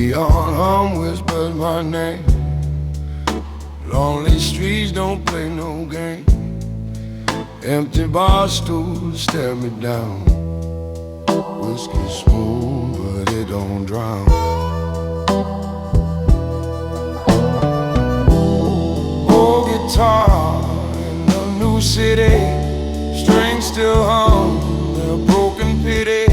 Neon hum whispers my name. Lonely streets don't play no game. Empty bar stools stare me down. Whiskey smooth, but it don't drown. Old guitar in a new city. Strings still hum their broken pity.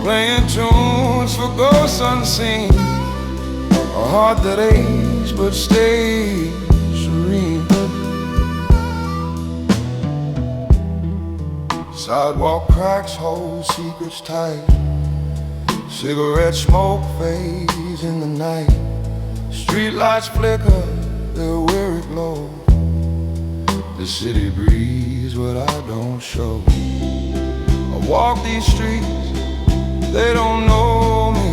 Playing tunes for ghosts unseen. A heart that aches but stays serene. Sidewalk cracks hold secrets tight. Cigarette smoke fades in the night. Streetlights flicker their weary glow. The city breathes what I don't show. I walk these streets, they don't know me.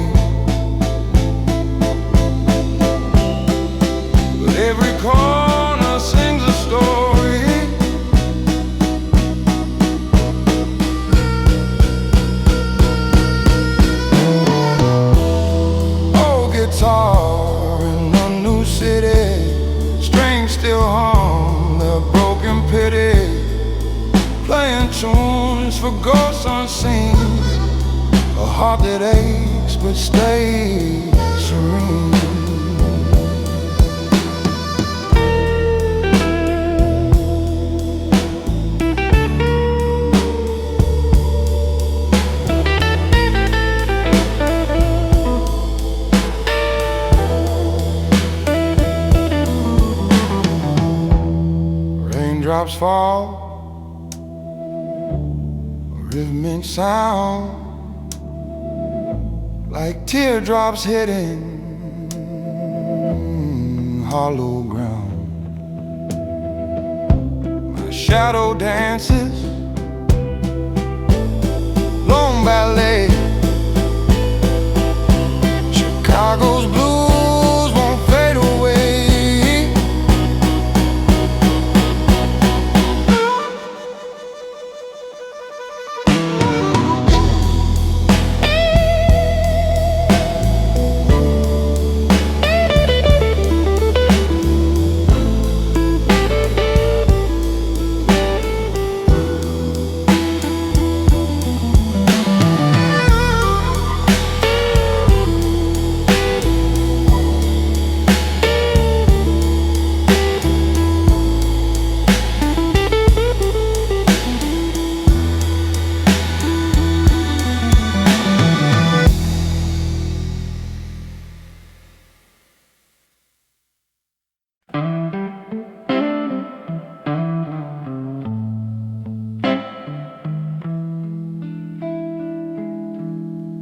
But every corner sings a story. Old guitar in a new city. Strings still hum their broken pity. Playing tunes for ghosts unseen. A heart that aches but stays serene. Raindrops fall, a rhythmic sound, like teardrops hitting hollow ground. My shadow dances, long ballet. Chicago's blues won't fade away.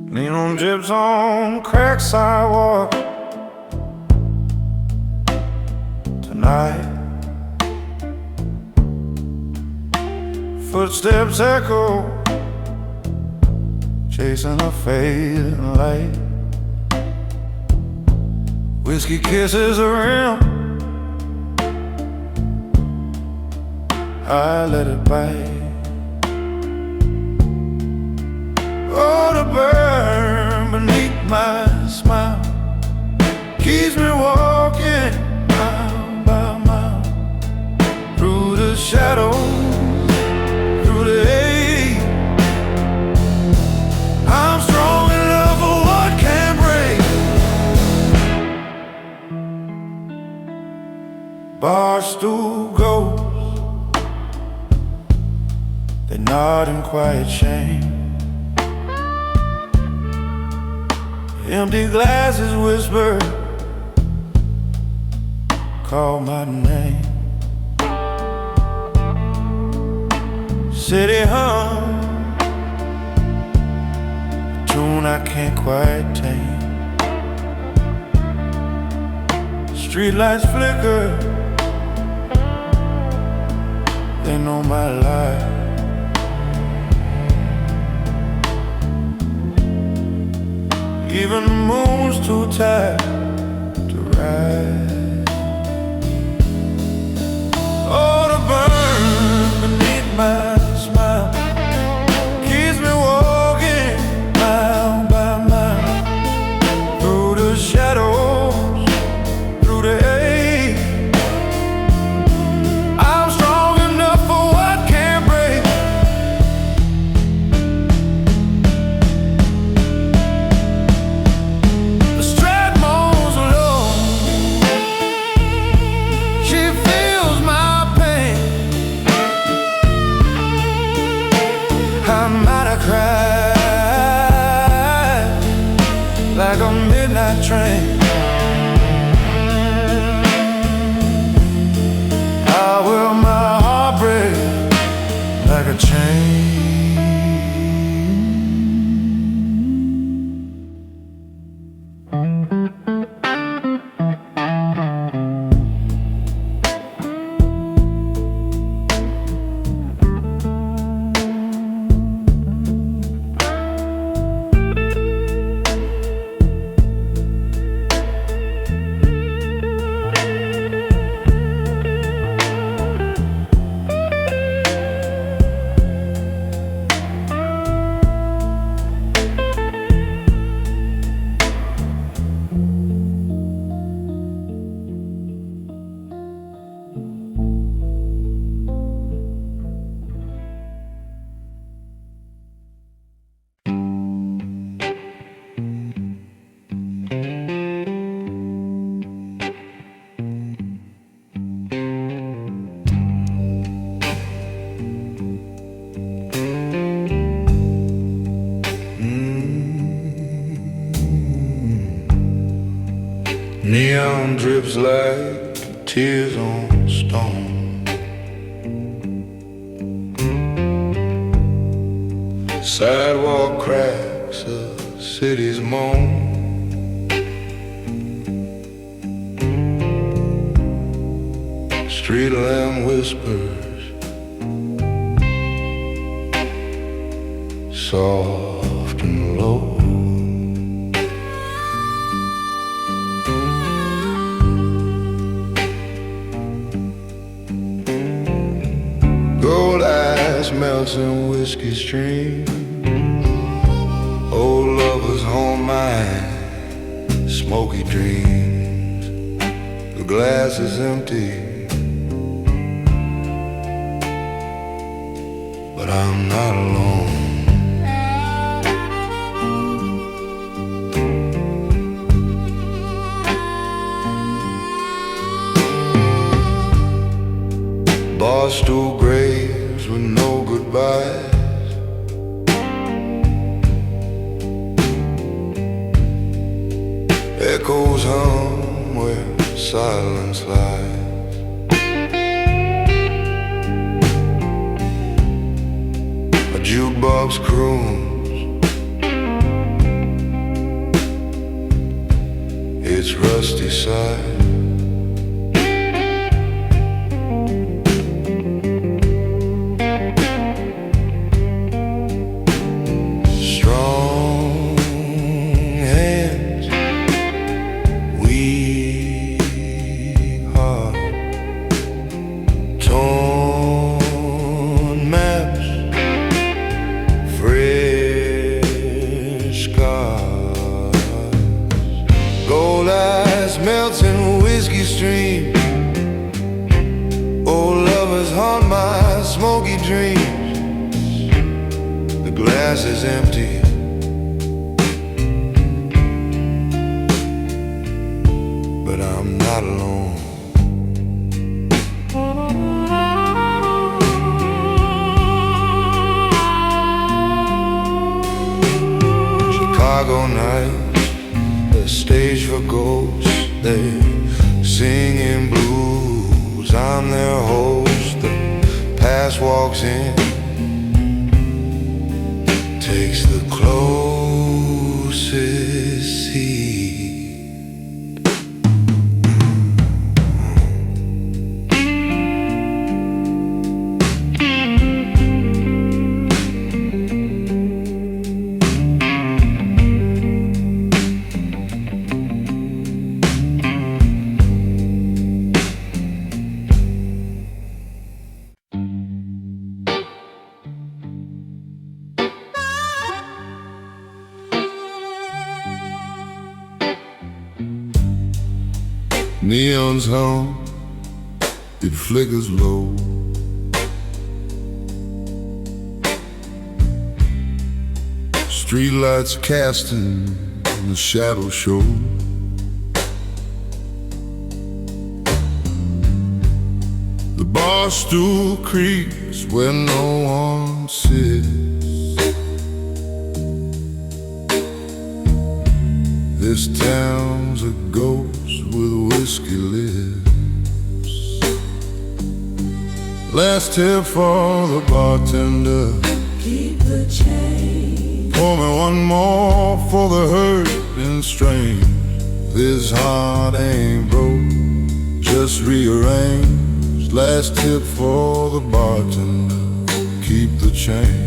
Neon drips on cracked sidewalk tonight. Footsteps echo, chasing a fading light. Whiskey kisses a rim, I let it bite. Oh, the burn beneath my smile keeps me walking mile by mile through the shadows, through the hate. I'm strong enough for what can break. Barstool ghosts, they nod in quiet shame. Empty glasses whisper, call my name. City hum, a tune I can't quite tame. Streetlights flicker, they know my life. Even the moon's too tired to rise. Oh, the burn beneath my smile keeps me walking mile by mile through cry like a midnight train. How will my heart break like a chain? Neon drips like tears on stone. Sidewalk cracks, a city's moan. Street lamp whispers, soft and low. Gold eyes melts in whiskey stream. Old lovers haunt my smoky dreams. The glass is empty, but I'm not alone. Barstool graves with no goodbyes. Echoes hum where silence lies. A jukebox croons its rusty side. Melts in whiskey stream. Old lovers haunt my smoky dreams. The glass is empty, but I'm not alone. Chicago nights, a stage for ghosts. They're singing blues, I'm their host. The past walks in, takes the closest seat. Neon's hum, it flickers low. Streetlights casting the shadow show. The bar stool creaks where no one sits. This town's a ghost with whiskey lips. Last tip for the bartender. Keep the change. Pour me one more for the hurt and strain. This heart ain't broke, just rearranged. Last tip for the bartender. Keep the change.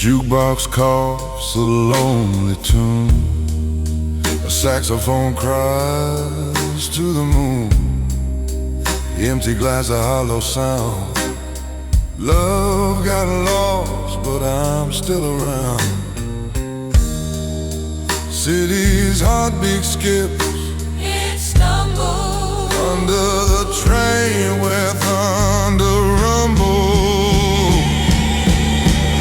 Jukebox coughs a lonely tune. A saxophone cries to the moon. Empty glass, a hollow sound. Love got lost, but I'm still around. City's heartbeat skips. It stumbles Under the train where thunder rumbles.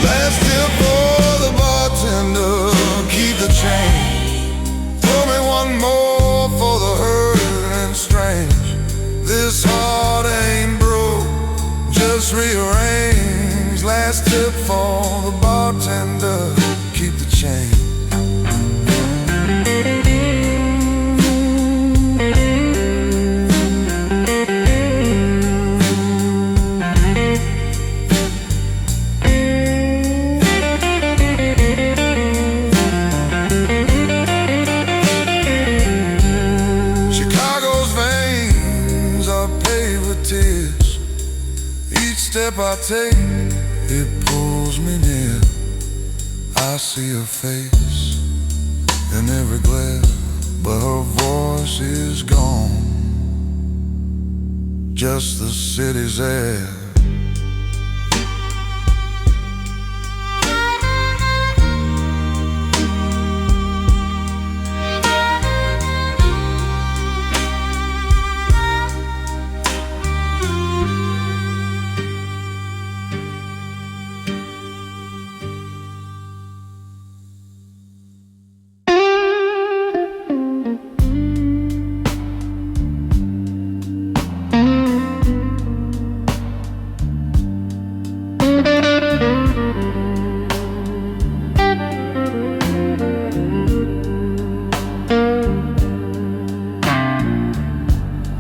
Last tip for the bartender, keep the change. Pour me one more for the hurt and strange. This heart ain't broke, just rearranged. Last tip for the bartender, keep the change. Step I take, it pulls me near. I see her face in every glare, but her voice is gone. Just the city's air.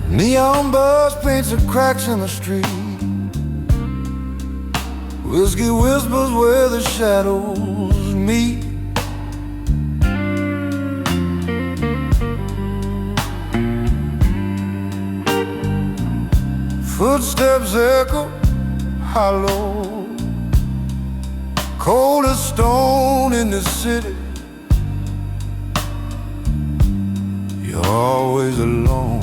Neon bus paints the cracks in the street. Whiskey whispers where the shadows meet. Footsteps echo hollow. Cold as stone in the city. You're always alone.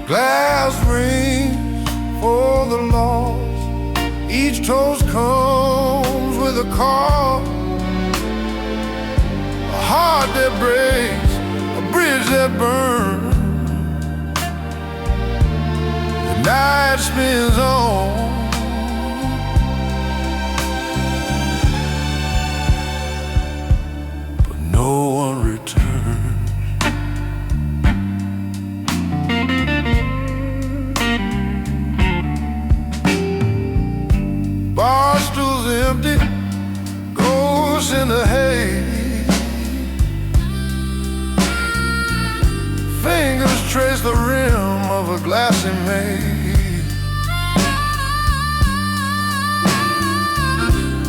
Glass rings for the lost. Each toast comes with a call. A heart that breaks, a bridge that burns. The night spins on. But no one returns. Bar stools empty, ghosts in the hay. Fingers trace the rim of a glassy maze.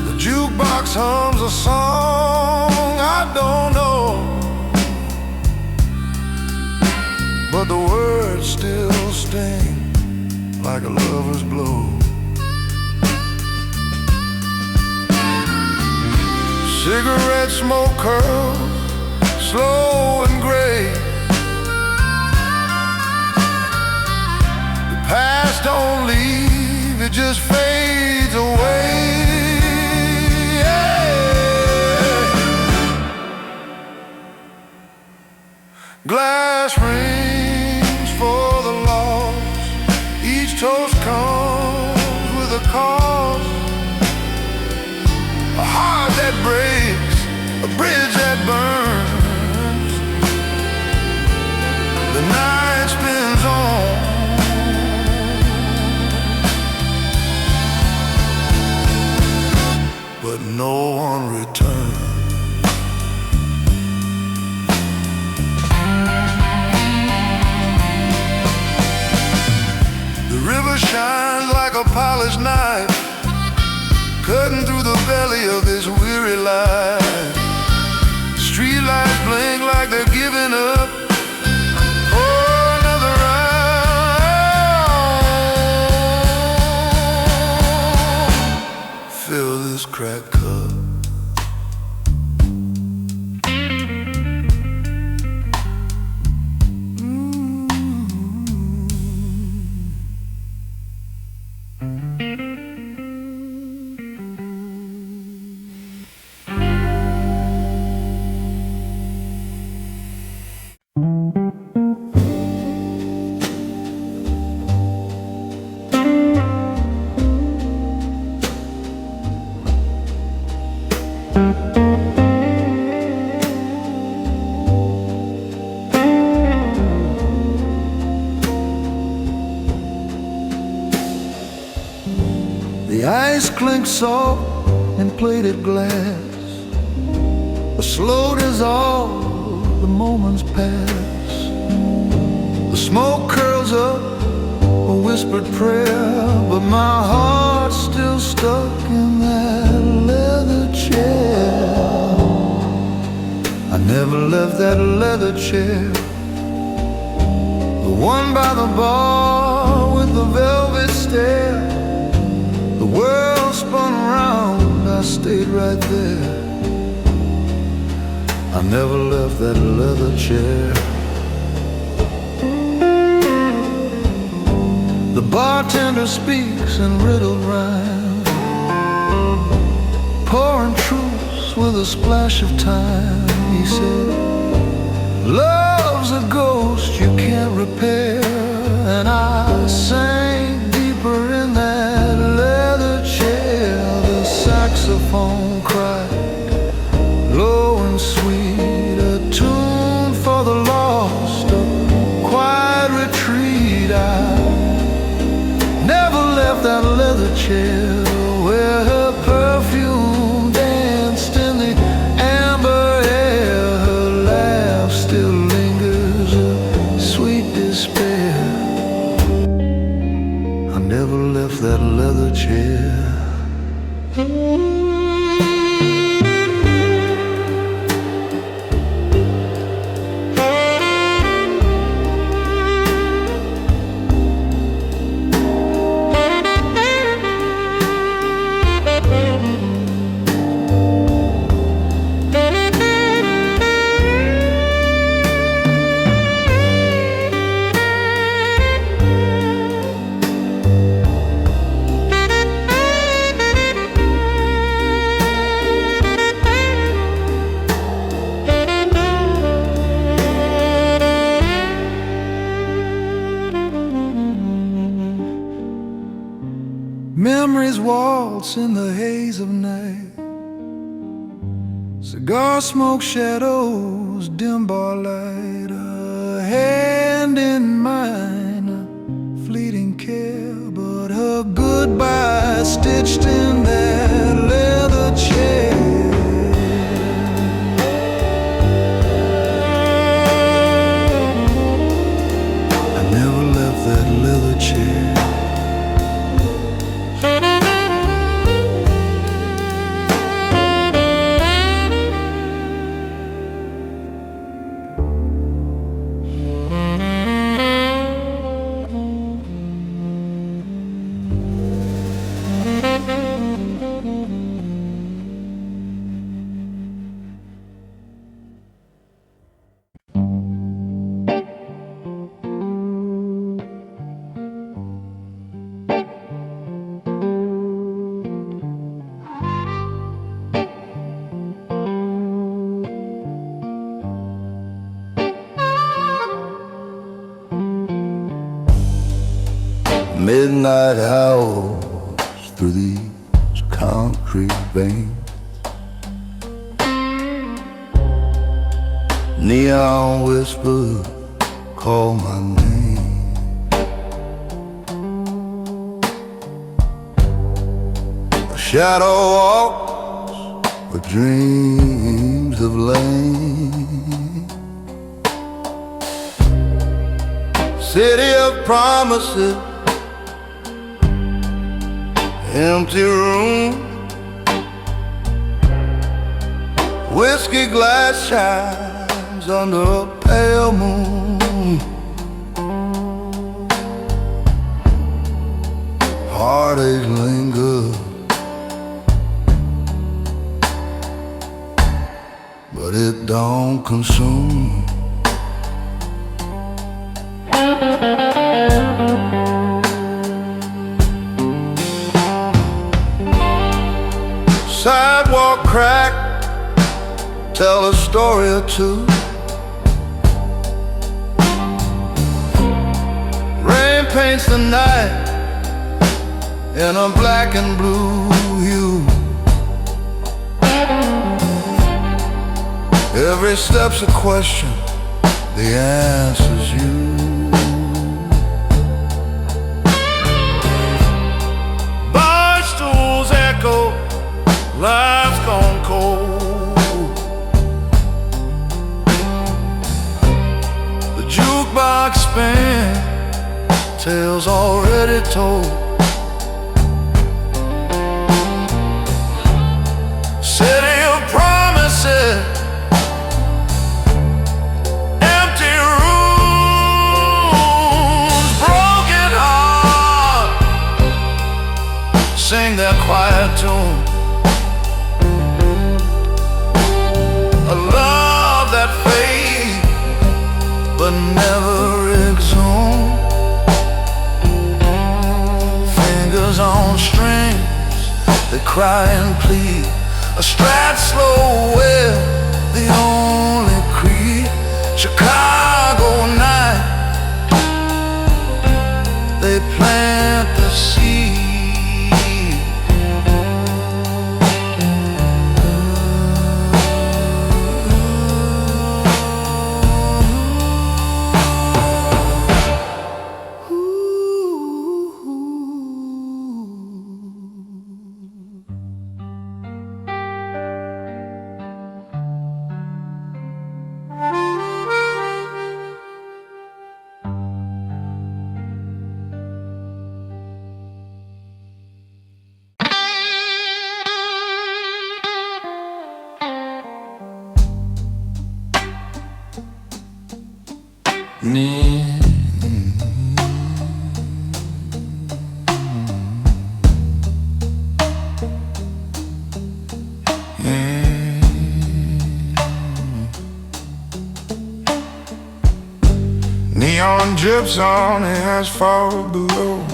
The jukebox hums a song I don't know, but the words still sting like a lover's blow. Cigarette smoke curls, slow and gray. The past don't leave, it just fades away. Glass rings for the lost. Each toast comes sharpest knife, cutting through the belly of this weary life. Street lights blink like they're giving up. Oh, another round. Fill this cracked cup. The ice clinks soft in plated glass. A slow dissolve, the moments pass. The smoke curls up, a whispered prayer, but my heart's still stuck in that leather chair. I never left that leather chair, the one by the bar with the velvet stair. The world spun around, I stayed right there. I never left that leather chair. The bartender speaks in riddled rhyme, pouring truths with a splash of time. He said, love's a ghost you can't repair. And I sank deeper in that leather chair. The saxophone cried, low and sweet, a tune for the lost, a quiet retreat. I never left that leather chair where her perfume danced in the amber air. Her laugh still lingers, a sweet despair. I never left that leather chair. Memories waltz in the haze of night. Cigar smoke shadows, dim bar light. A hand in mine, a fleeting care, but her goodbye stitched in that leather chair. I never left that leather chair. Midnight howls through these concrete veins. Neon whispers call my name. A shadow walks where dreams have lain. City of promises, empty room, whiskey glass shines under a pale moon. Heartache lingers, but it don't consume. Sidewalk crack, tell a story or two. Rain paints the night in a black and blue hue. Every step's a question, the answer's you. Bar stools echo, life's gone cold. The jukebox spins, tales already told. City of promises, empty rooms, broken hearts sing their quiet tune. A love that fades but never exhumes. Fingers on strings, they cry and plead. A strat slow well, the only creed. Chicago night, they plant the seed. Neon drips on the asphalt below,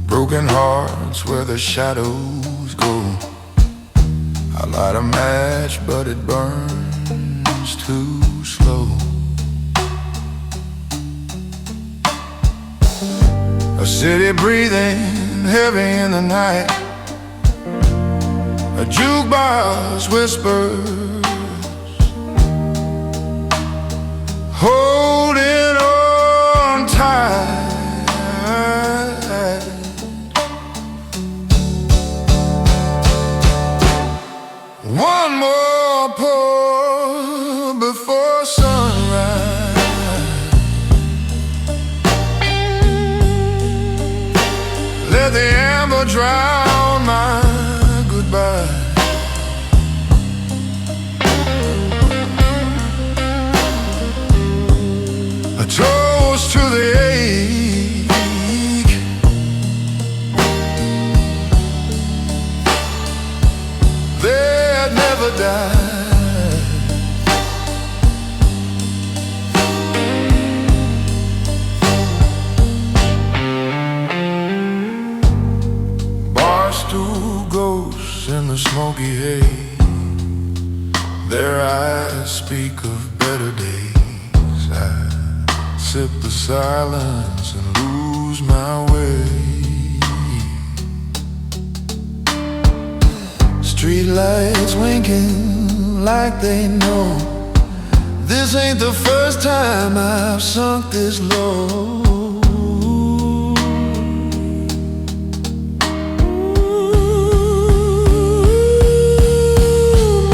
broken hearts where the shadows go. I light a match but it burns too slow. A city breathing heavy in the night, a jukebox whispers, holding on tight. One more pour before sunrise. Let the amber drown my goodbye. A toast to the ache, that never died. Barstool ghosts in the smoky haze, their eyes speak of better days. I sip the silence and lose my way. Streetlights winking like they know this ain't the first time I've sunk this low.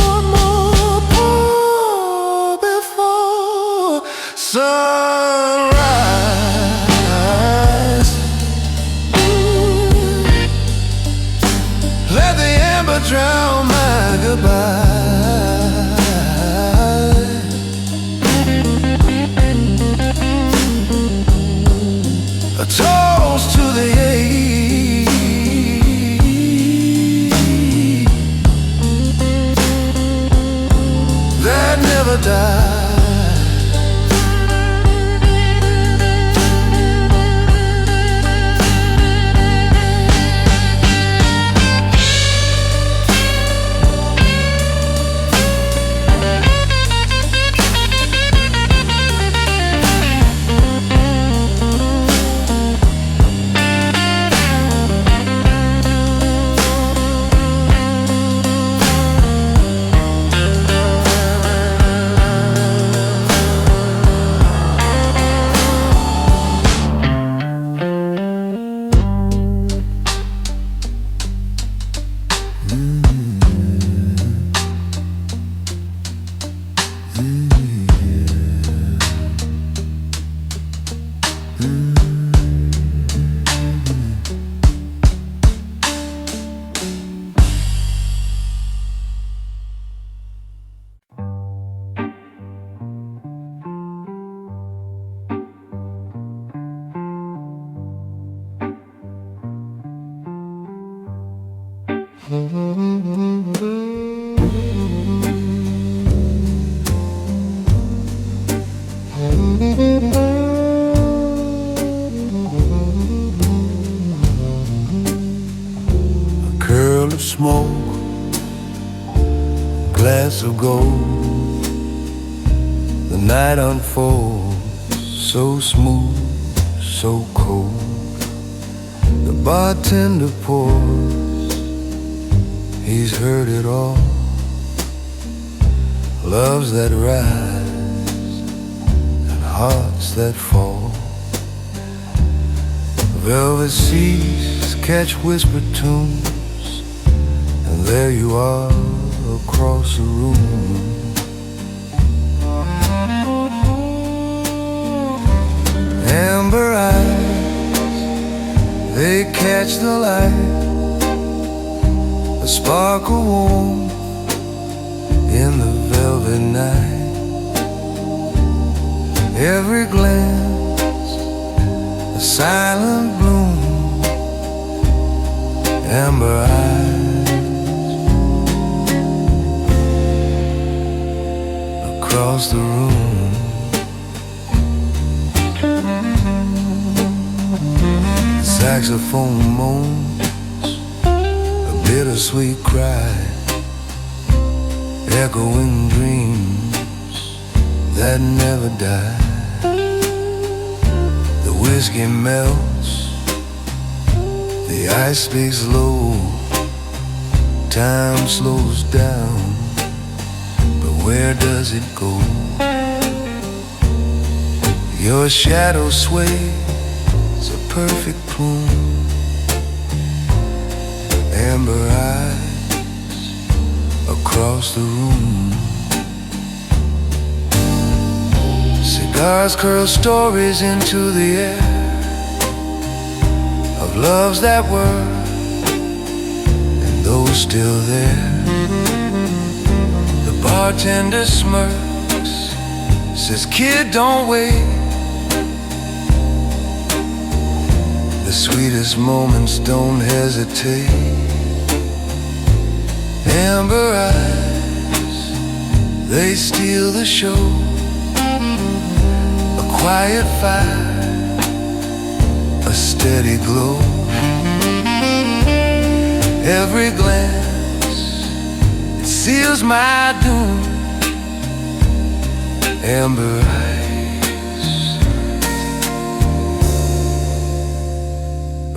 One more pour before sunrise. a toast to the age that never dies. Smoke, glass of gold. The night unfolds, so smooth, so cold. The bartender pours, he's heard it all. Loves that rise and hearts that fall. Velvet seas catch whispered tunes, and there you are across the room. Amber eyes, they catch the light, a sparkle warm in the velvet night. Every glance, a silent bloom. Amber eyes across the room. The saxophone moans a bittersweet cry, echoing dreams that never die. The whiskey melts, the ice speaks low, time slows down. Where does it go? Your shadow sways a perfect plume. Amber eyes across the room. Cigars curl stories into the air of loves that were and those still there. Bartender smirks, says, kid, don't wait. The sweetest moments don't hesitate. Amber eyes, they steal the show. A quiet fire, a steady glow. Every glance seals my doom. Amber eyes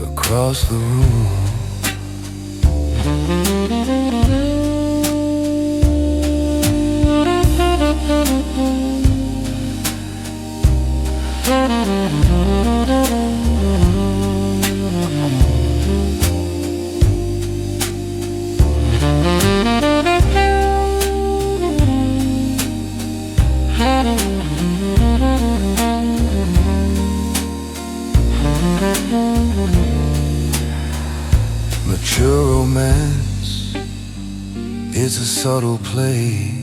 across the room. Mature romance is a subtle play,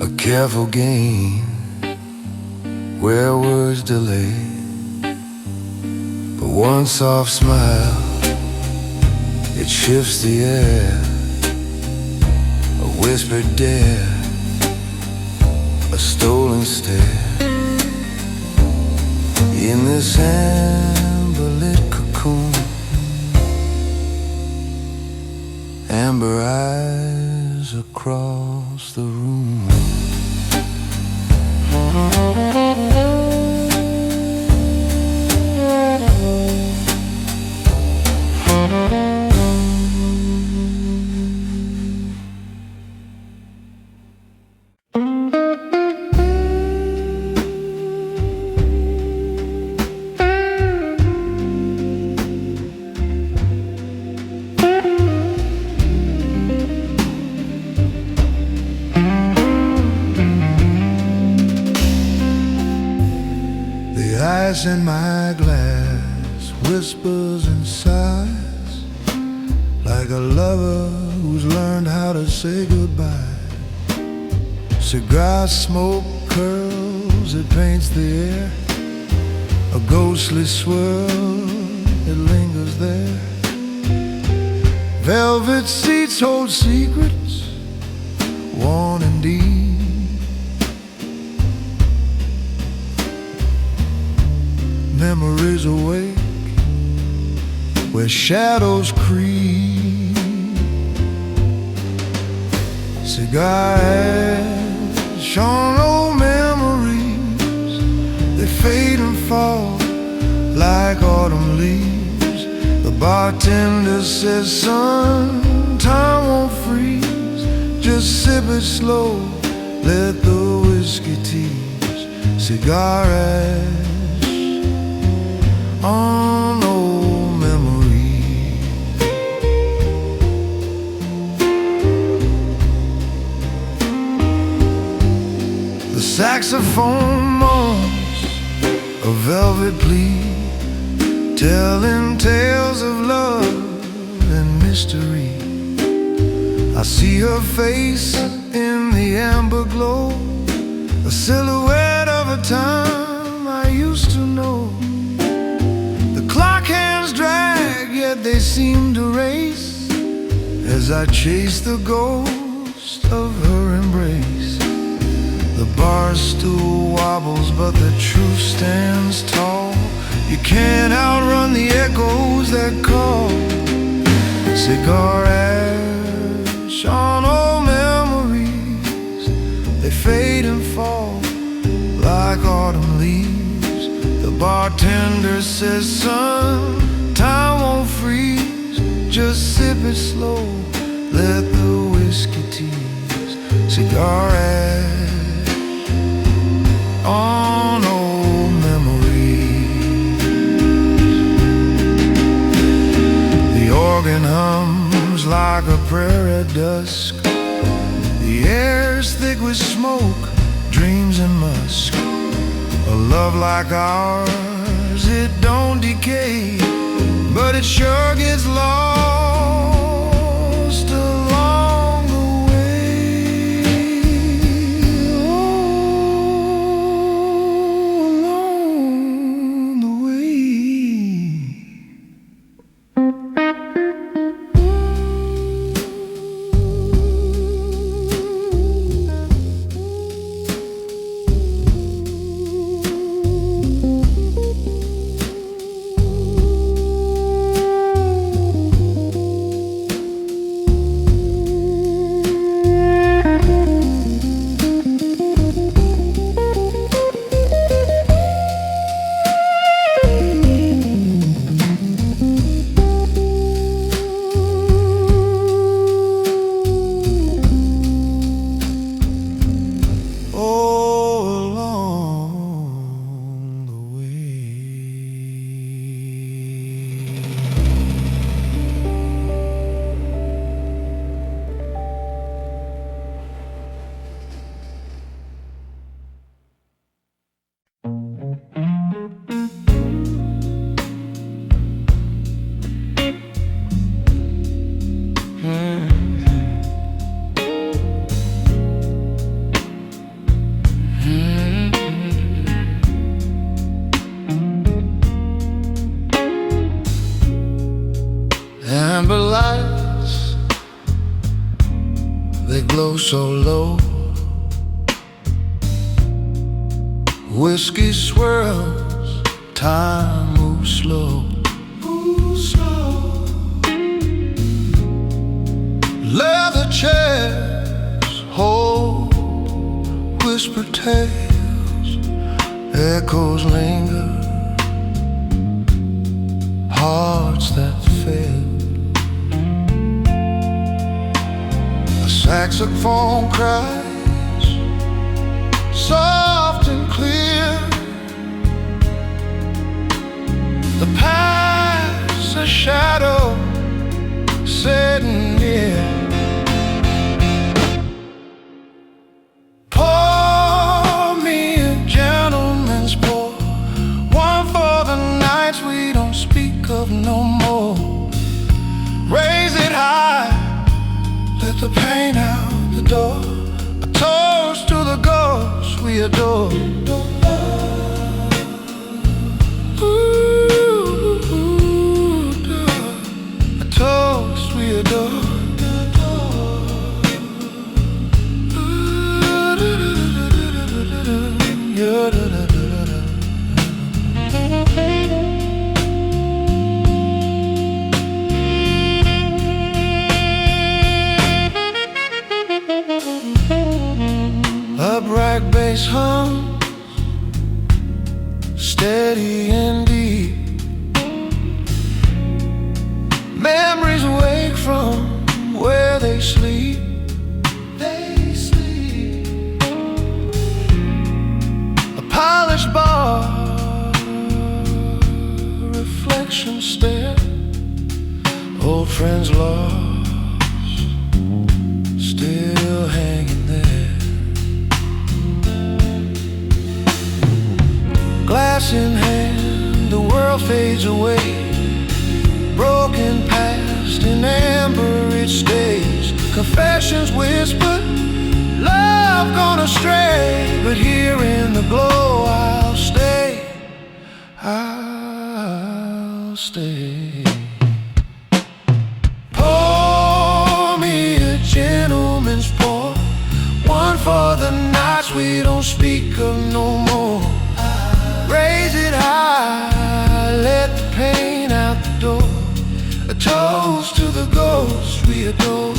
a careful game where words delay. One soft smile, it shifts the air. A whispered dare, a stolen stare. In this amber-lit cocoon, amber eyes across the room. In my glass whispers and sighs, like a lover who's learned how to say goodbye. Cigar smoke curls, it paints the air. A ghostly swirl, it lingers there. Velvet seats hold secrets, worn and deep. Memories awake where shadows creep. Cigar ash, shown old memories, they fade and fall like autumn leaves. The bartender says, son, time won't freeze. Just sip it slow, let the whiskey tease. Cigar ash on old memories. The saxophone moans a velvet plea, telling tales of love and mystery. I see her face in the amber glow, a silhouette of a time I used to know. Clock hands drag, yet they seem to race as I chase the ghost of her embrace. The bar stool wobbles, but the truth stands tall. You can't outrun the echoes that call. Cigar ash on old memories, they fade and fall like autumn leaves. The bartender says, son, time won't freeze. Just sip it slow, let the whiskey tease. Cigar ash on old memories. The organ hums like a prayer at dusk. The air's thick with smoke, dreams and musk. A love like ours, it don't decay, but it sure gets lost along the way. Oh, along the way. glow so low. Whiskey swirls, time moves slow. Leather chairs hold whispered tales. Echoes linger, hearts that fail. A saxophone cries, soft and clear. The past, a shadow sitting near. Pour me a gentleman's pour, one for the nights we don't speak of no more. Raise it high, let the pain out the door. A toast to the ghosts we adore. A toast we adore. A bright bass hum, steady and deep. Memories wake from where they sleep. They sleep. A polished bar, reflection stare. Old friends lost, still hanging there. Glass in hand, the world fades away. Broken past, in amber it stays. Confessions whisper, love gone astray. But here in the glow I'll stay, I'll stay. Pour me a gentleman's pour, one for the nights we don't speak of no more. Raise it high, let the pain out the door. A toast to the ghosts we adore.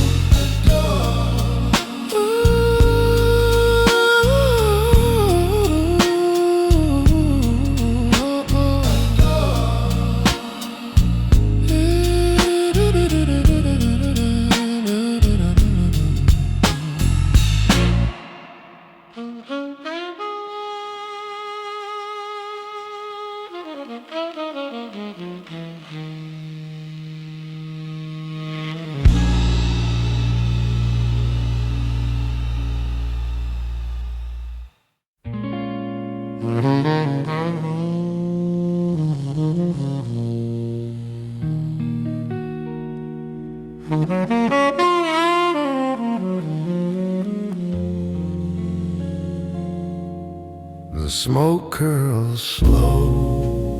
The smoke curls slow,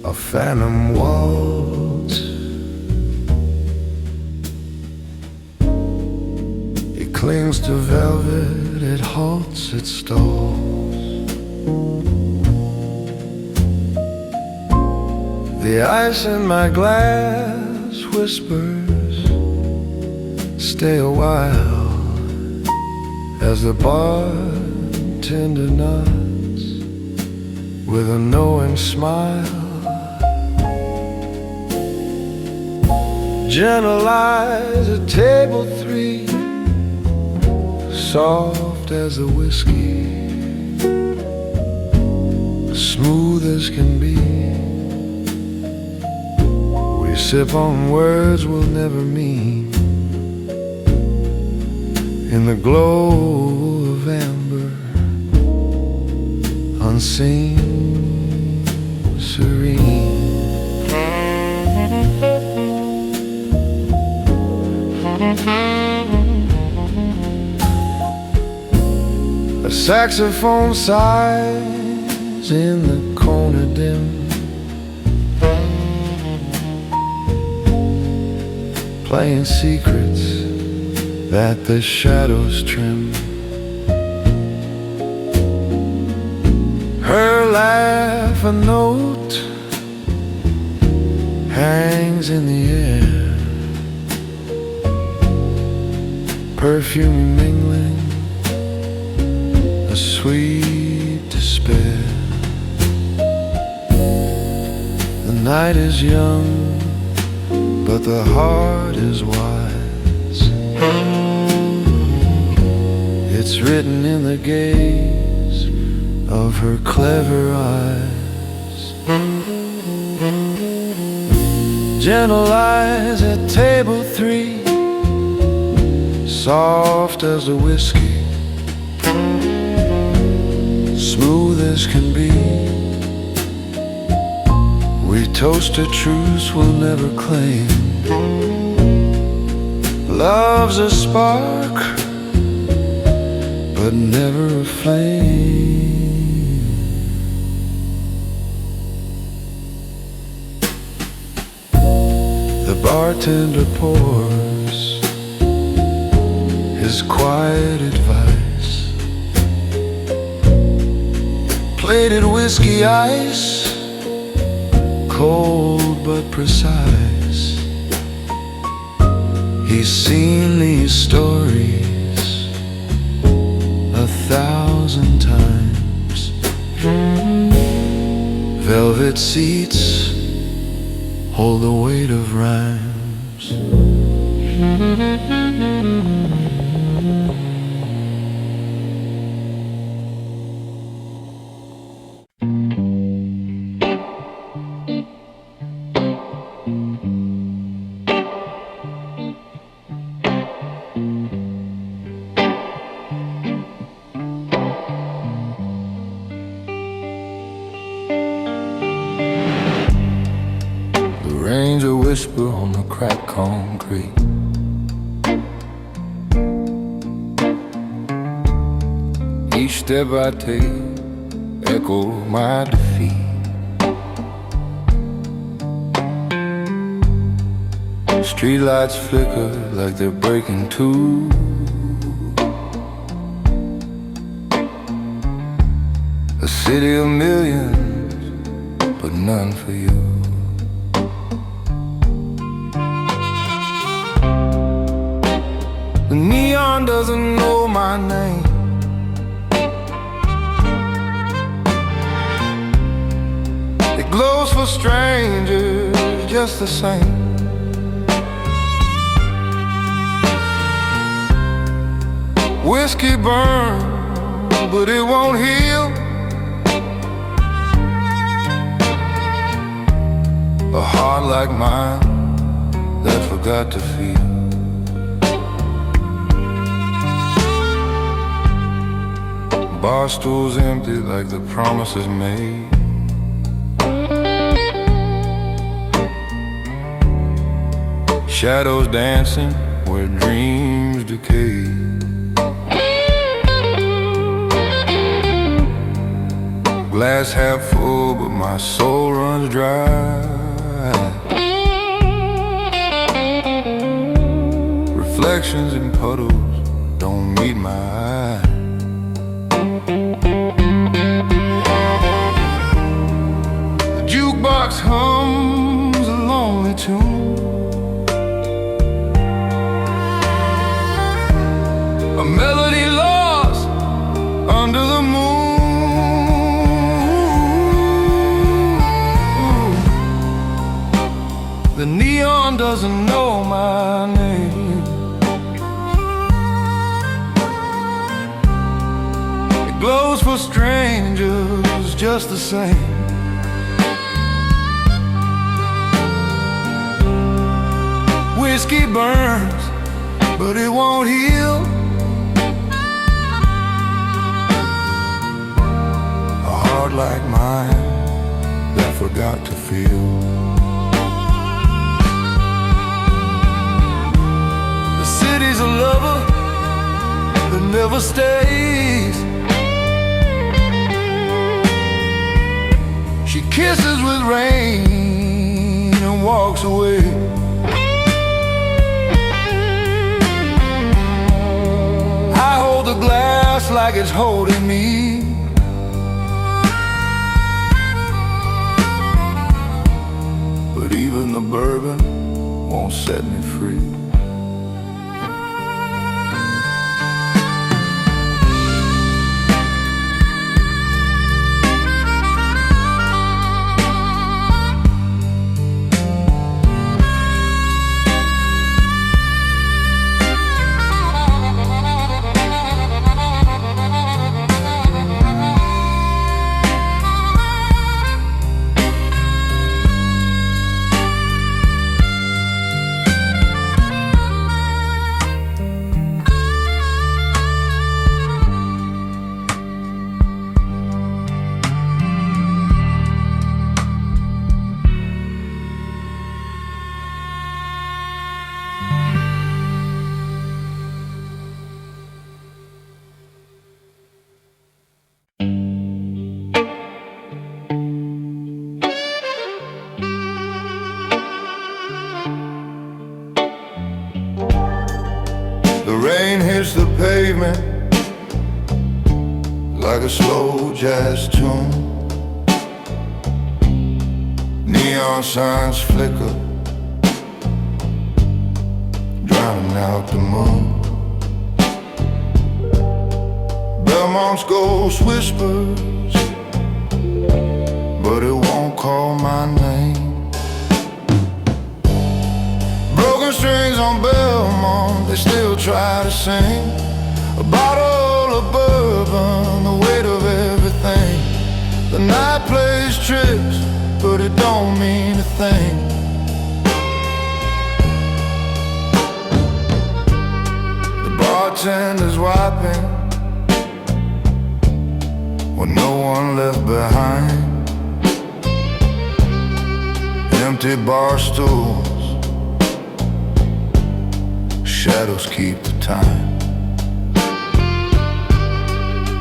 a phantom waltz. It clings to velvet, it halts, it stalls. The ice in my glass whispers, stay a while, as the bartender nods with a knowing smile. Gentle eyes at table 3, soft as the whiskey, smooth as can be. We sip on words we'll never mean, in the glow of amber, unseen, serene. A saxophone sighs in the corner dim, playing secrets that the shadows trim. Her laugh a note hangs in the air, perfume mingling a sweet despair. The night is young, but the heart is wise. It's written in the gaze of her clever eyes. Gentle eyes at table 3, soft as the whiskey, smooth as can be. We toast a truce we'll never claim. Love's a spark, but never a flame. The bartender pours his quiet advice, plated whiskey ice, cold but precise. He's seen these stories 1,000 times. Velvet seats hold the weight of rhymes. Ranger whisper on the cracked concrete. Each step I take echo my defeat. Streetlights flicker like they're breaking too. A city of millions, but none for you. The neon doesn't know my name. It glows for strangers just the same. Whiskey burns, but it won't heal. A heart like mine that forgot to feel. Bar stools empty like the promises made. Shadows dancing where dreams decay. Glass half full but my soul runs dry. Reflections in puddles don't meet my eye. Jukebox hums a lonely tune. A melody lost under the moon. The neon doesn't know my name. It glows for strangers just the same. Whiskey burns, but it won't heal. A heart like mine that forgot to feel. The city's a lover that never stays. She kisses with rain and walks away. I hold the glass like it's holding me. But even the bourbon won't set me free. The rain hits the pavement like a slow jazz tune. Neon signs flicker, drowning out the moon. Belmont's ghost whispers, but it won't call my name. Broken strings on Belmont, they still try to sing. A bottle of bourbon, the weight of everything. The night plays tricks, but it don't mean a thing. The bartender's wiping with no one left behind. Empty bar stools, shadows keep the time.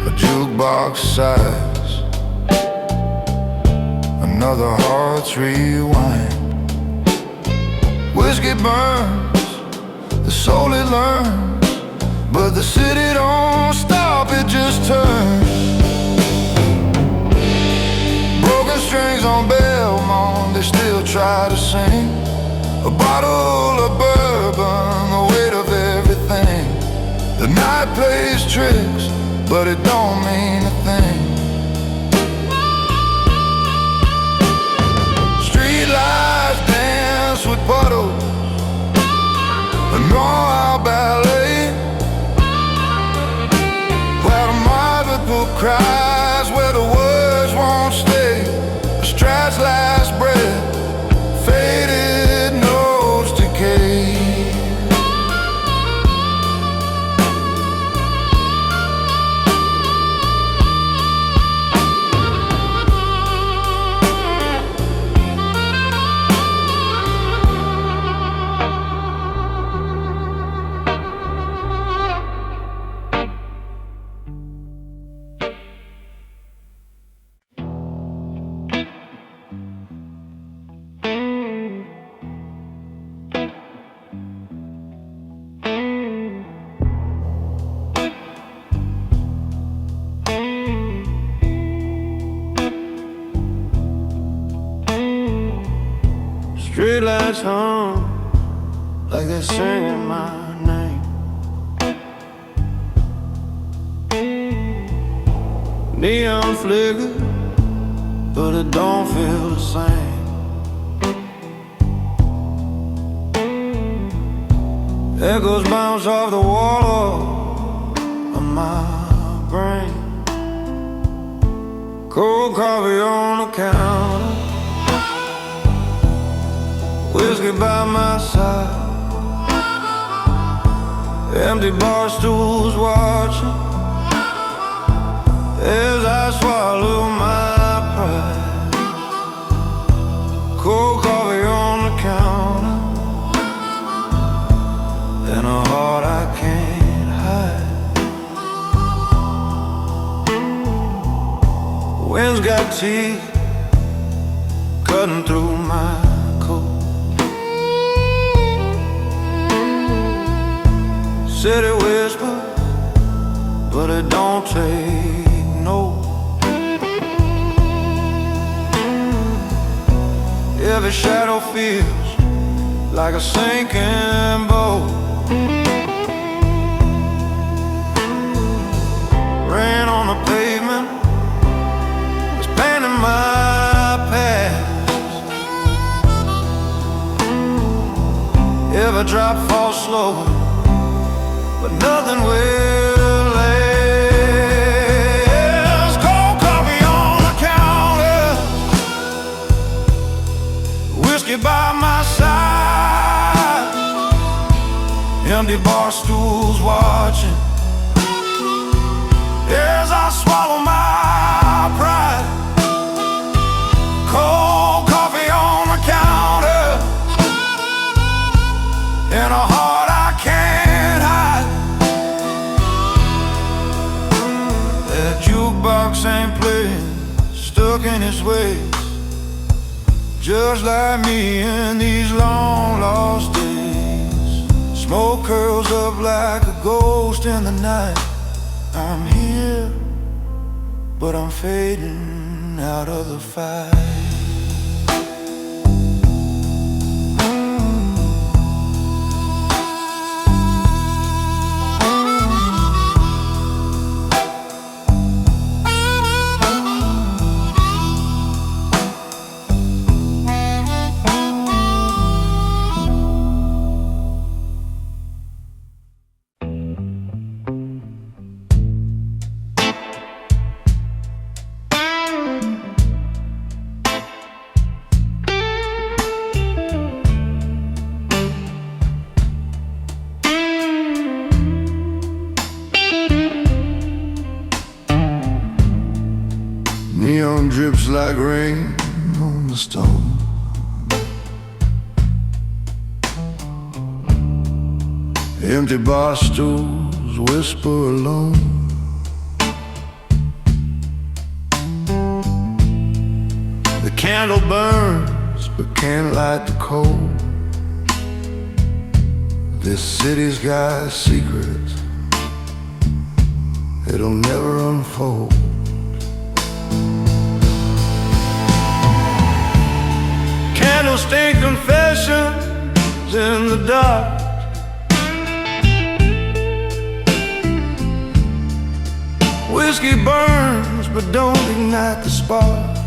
A jukebox sighs, another heart's rewind. Whiskey burns, the soul it learns, but the city don't stop, it just turns. Broken strings on Belmont, they still try to sing. A bottle of bourbon, the weight of everything. The night plays tricks, but it don't mean a thing. Street lights dance with puddles, a drawn-out ballet, where the marble cries, where the words won't stay. A Strat's last breath, faded notes decay. Streetlights hum like they're singing my name. Neon flicker, but it don't feel the same. Echoes bounce off the wall of my brain. Cold coffee on the counter, whiskey by my side. Empty bar stools watching as I swallow my pride. Cold coffee on the counter and a heart I can't hide. Wind's got teeth cutting through my coat. City whisper but it don't take no. Every shadow feels like a sinking boat. Rain on the pavement is painting my past. Every drop falls slower, but nothing will last. Cold coffee on the counter, whiskey by my side, empty bar stools watching as I swallow my pride. Cold coffee on the counter, and a heart I can't hide. That jukebox ain't playing, stuck in its ways, just like me in these long lost days. Smoke curls up like a ghost in the night. I'm here, but I'm fading out of the fight. Neon drips like rain on the stone. Empty bar stools whisper alone. The candle burns but can't light the coal. This city's got secrets it'll never unfold. Candlestick confessions in the dark. Whiskey burns but don't ignite the spark.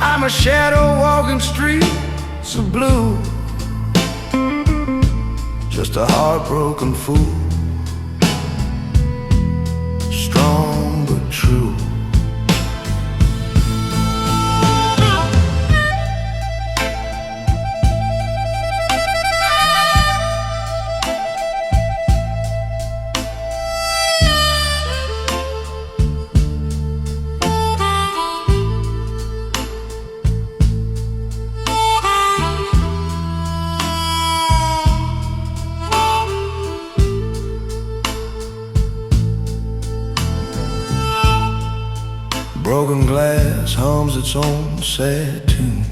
I'm a shadow walking streets of blue, just a heartbroken fool, strong but true. Broken glass hums its own sad tune.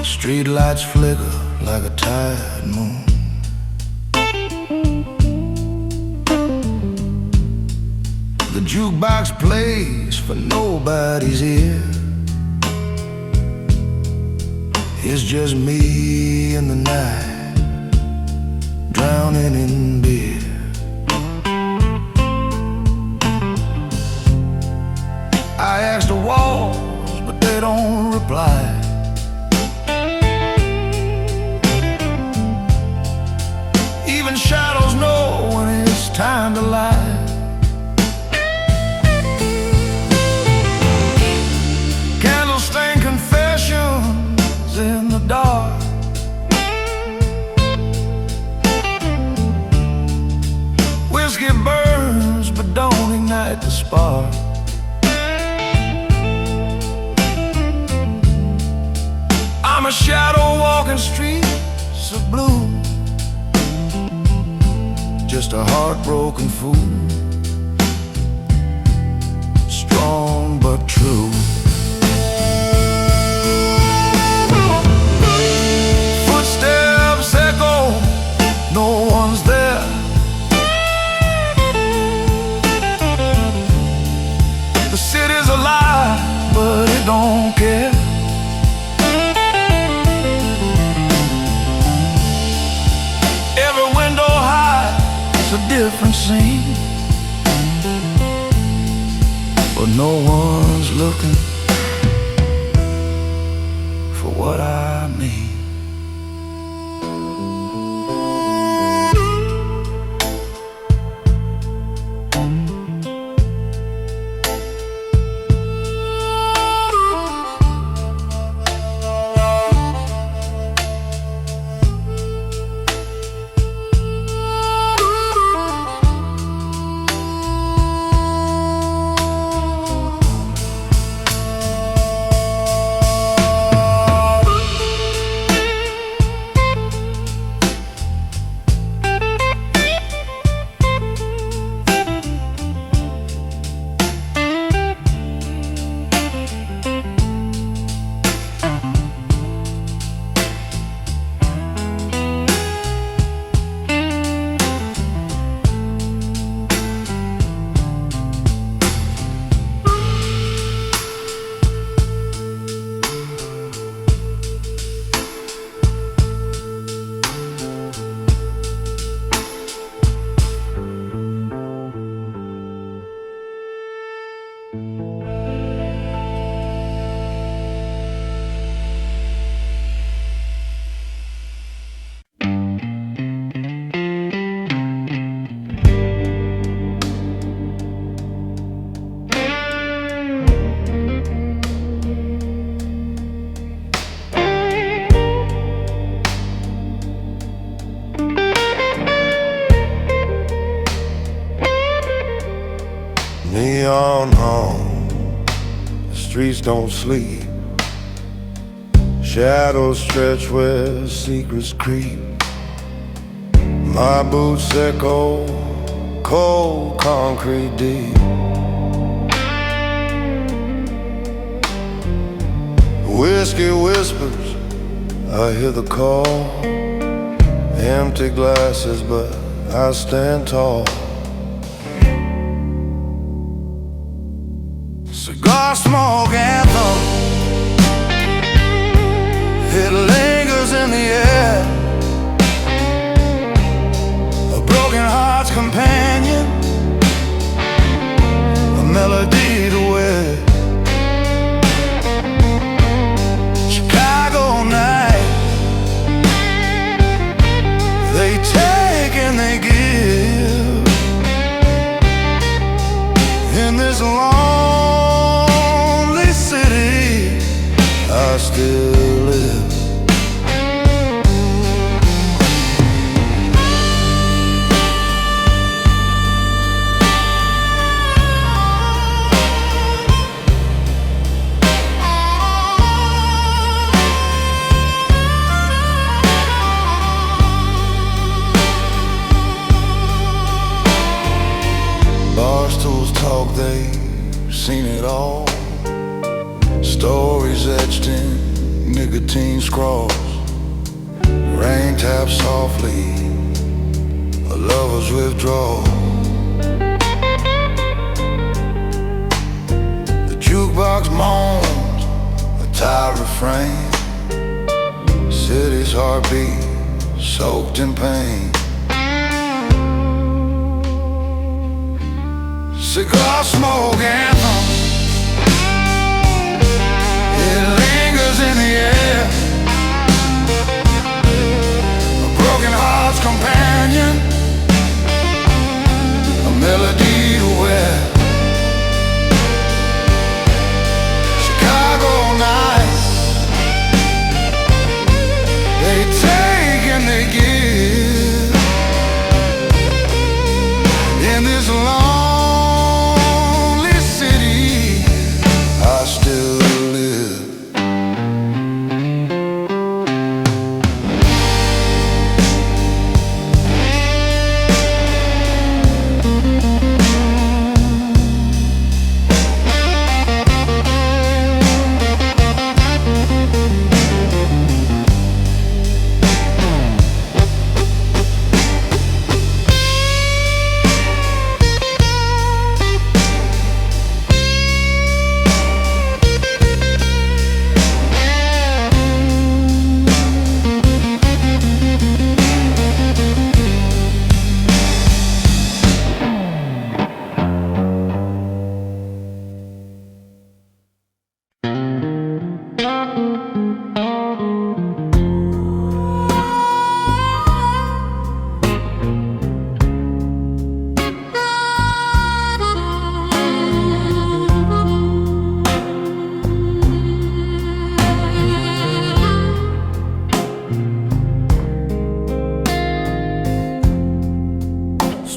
Street lights flicker like a tired moon. The jukebox plays for nobody's ear. It's just me and the night, drowning in beer. I ask the walls, but they don't reply. Even shadows know when it's time to lie. Candle-stained confessions in the dark. Whiskey burns, but don't ignite the spark. I'm a shadow walking streets of blue, just a heartbroken fool, strong but true. one's there. The city's alive, but it don't care. Every window hides a different scene, but no one's looking for what I mean. Neon home, the streets don't sleep. Shadows stretch where secrets creep. My boots echo cold concrete deep. Whiskey whispers, I hear the call. Empty glasses, but I stand tall. Cigar smoke anthem, it lingers in the air. A broken heart's companion, a melody to wear. Chicago night, they take and they give. In this lonely city, I still live. Barstools talk, they've seen it all. Stories etched in nicotine scrawls. Rain taps softly, a lover's withdrawal. The jukebox moans a tired refrain. City's heartbeat soaked in pain. Cigar smoke anthem, it lingers in the air. A broken heart's companion, a melody to wear. Chicago nights, they take and they give. In this lonely city,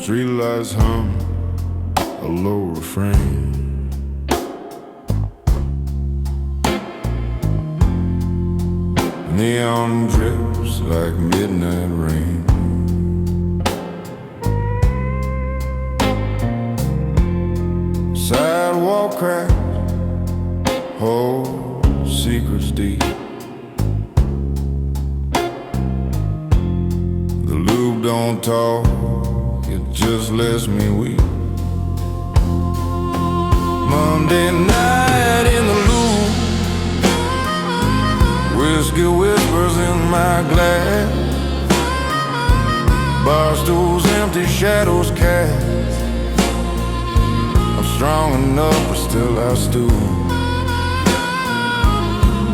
Streetlights hum a low refrain. Neon drips like midnight rain. Sidewalk cracks hold secrets deep. The lube don't talk, it just lets me weep. Monday night in the loop, whiskey whispers in my glass. Bar stools empty, shadows cast. I'm strong enough, but still I stoop.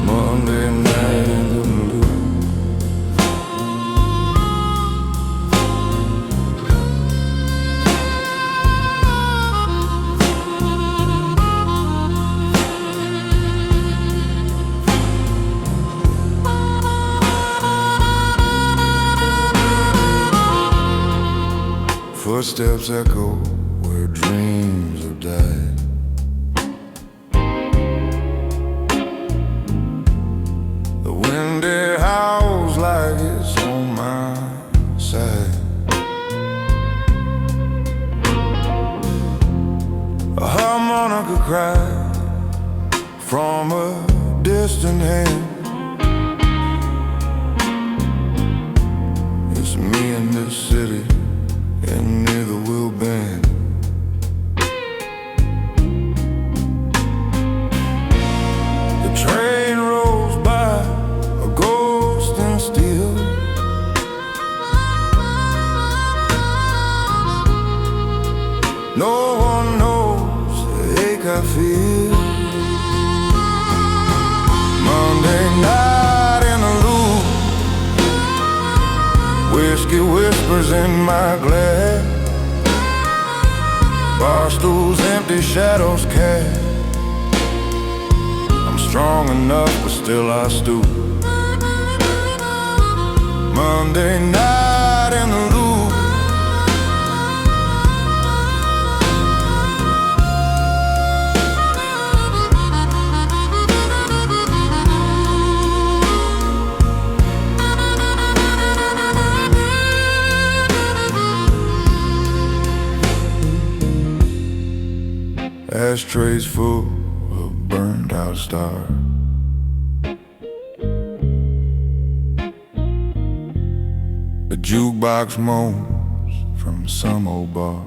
Monday night in the loop. Footsteps echo where dreams have died. The wind it howls like it's on my side. A harmonica cry from a distant hand. It's me in this city, and neither will bend. The train rolls by, a ghost in steel. No one knows the ache I feel. Monday night in the loop, whiskey whispers in my glass. Bar stools empty, shadows cast. I'm strong enough, but still I stoop. Monday night in the loop. Ashtrays full of burned out stars. The jukebox moans from some old bar.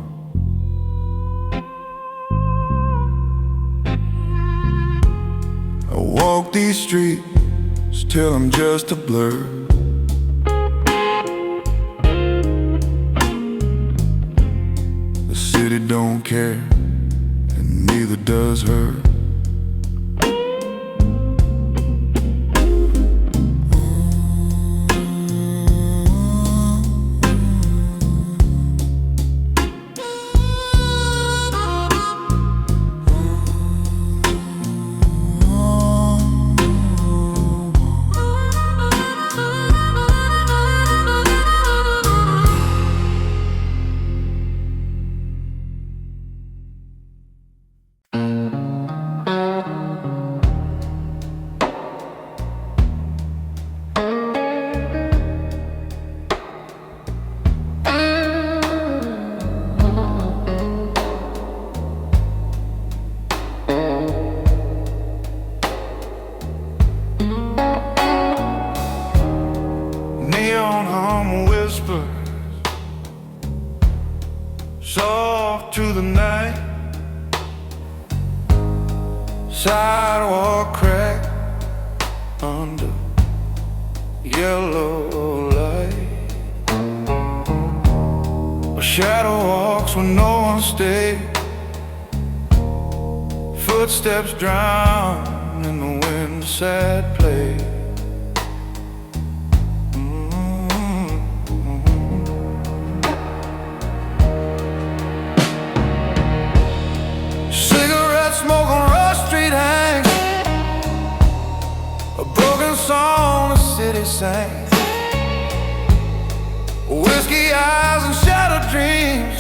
I walk these streets till I'm just a blur. The city don't care, neither does her. Soft to the night, sidewalk crack under yellow light. A shadow walks when no one stays. Footsteps drown in the wind's sad play. Smoke on Rush Street hangs, a broken song the city sings. Whiskey eyes and shattered dreams.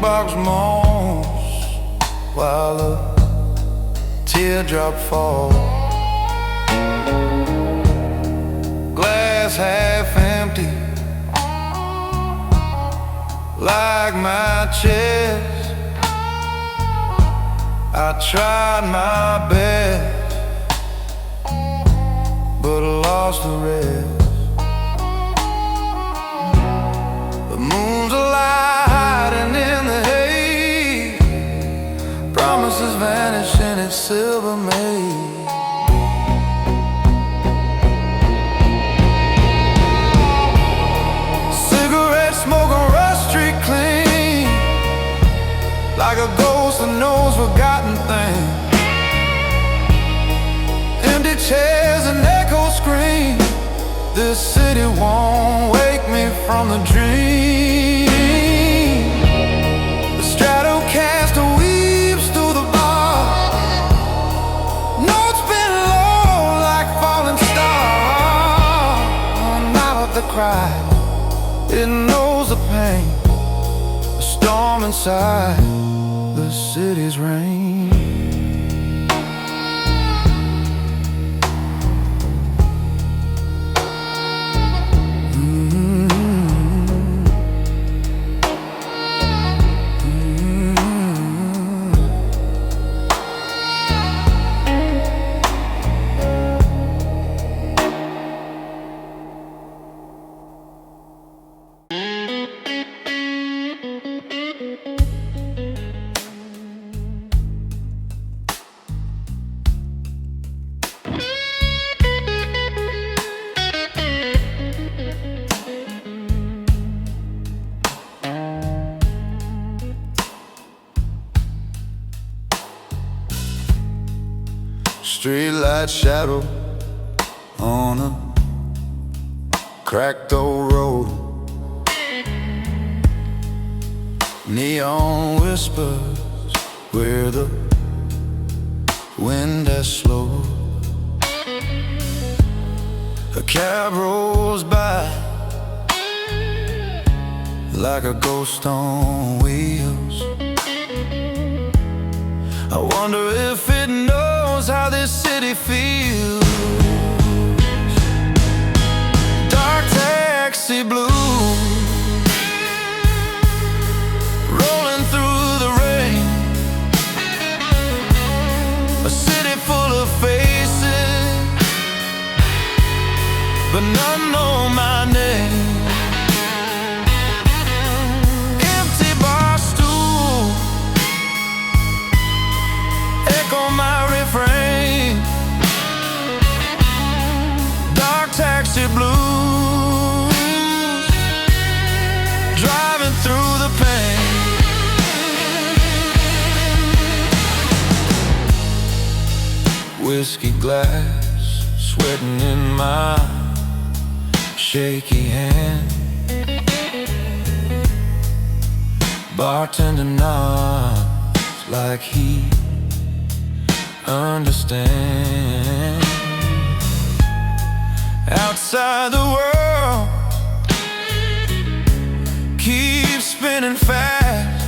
jukebox moans while a teardrop falls. Glass half empty, like my chest. I tried my best, but I lost the rest. The moon's alive hiding in the haze, promises vanish in its silver maze. Cigarette smoke on Rush Street clean, like a ghost that knows forgotten things. Empty chairs and echo scream, this city won't wake me from the dream. The Stratocaster weaves through the bar, notes bend low like falling stars. Not of the cry, it knows the pain, the storm inside the city's rain. Streetlight shadow on a cracked old road. Neon whispers where the wind has slowed. A cab rolls by like a ghost on wheels. I wonder if it knows how this city feels. Dark taxi blues rolling through the rain. A city full of faces, but none know my name. Empty bar stool echo my refrain. Dark taxi blues driving through the pain. Whiskey glass sweating in my shaky hand. Bartender nods like he understand. Outside the world keeps spinning fast,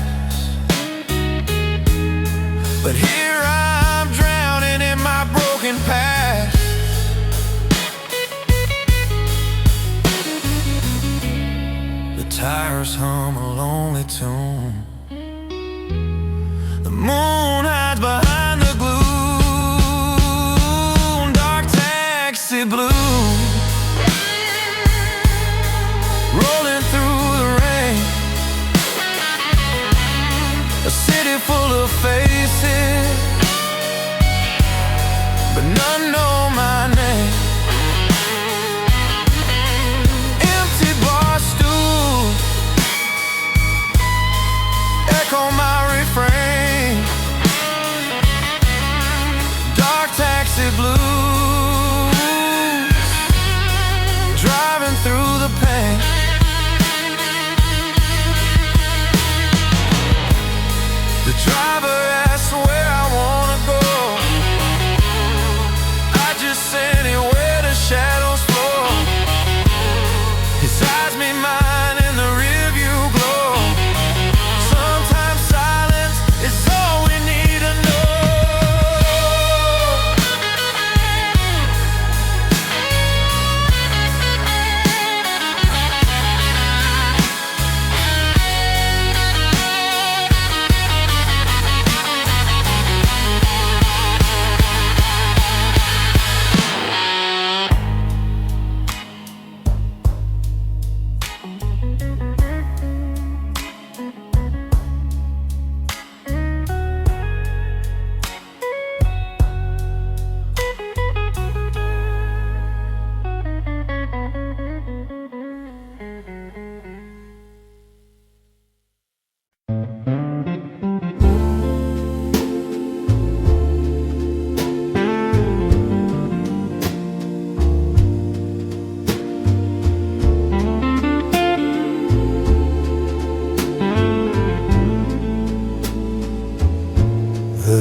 but here I'm drowning in my broken past. The tires hum a lonely tune. The moon hides behind the gloom. Dark taxi blue rolling through the rain. A city full of faces, but none know my name. Empty bar stool echo my refrain.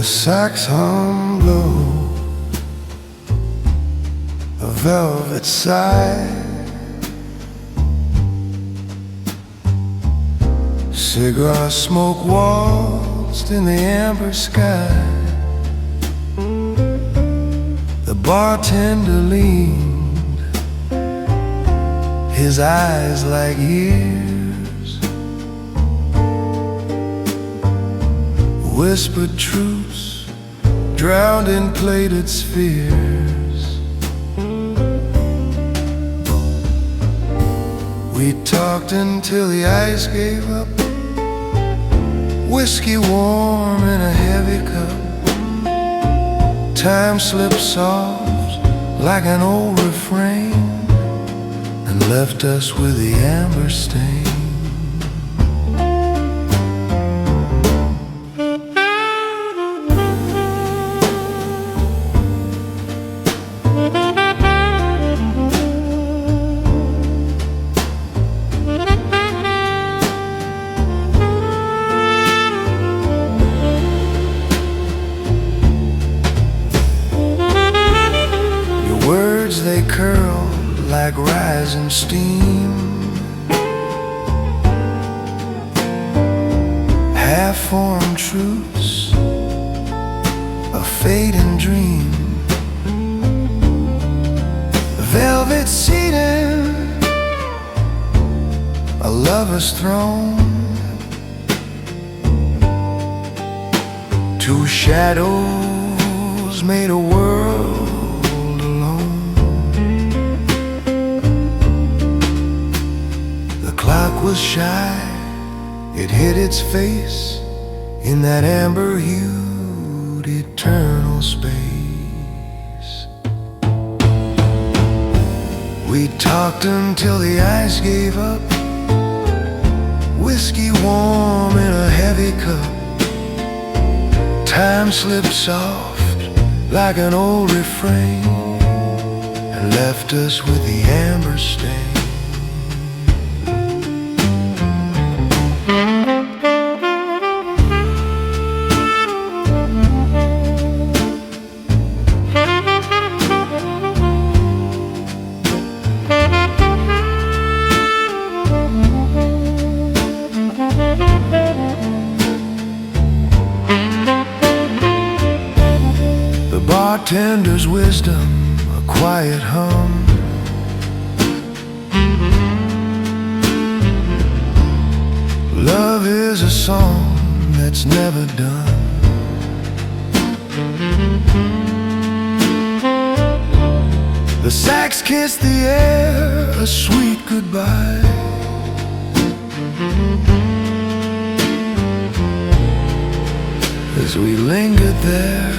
sax hum low, a velvet sigh. Cigar smoke waltzed in the amber sky. The bartender leaned, his eyes like years, whispered truths drowned in plated spheres. We talked until the ice gave up, whiskey warm in a heavy cup. Time slipped soft like an old refrain and left us with the amber stain. They curled like rising steam, half-formed truths, a fading dream. Velvet seating, a lover's throne, two shadows made a world. Clock was shy, it hid its face in that amber-hued eternal space. We talked until the ice gave up, whiskey warm in a heavy cup. Time slipped soft like an old refrain and left us with the amber stain. Bartender's wisdom, a quiet hum. Love is a song that's never done. The sax kissed the air, a sweet goodbye. As we lingered there,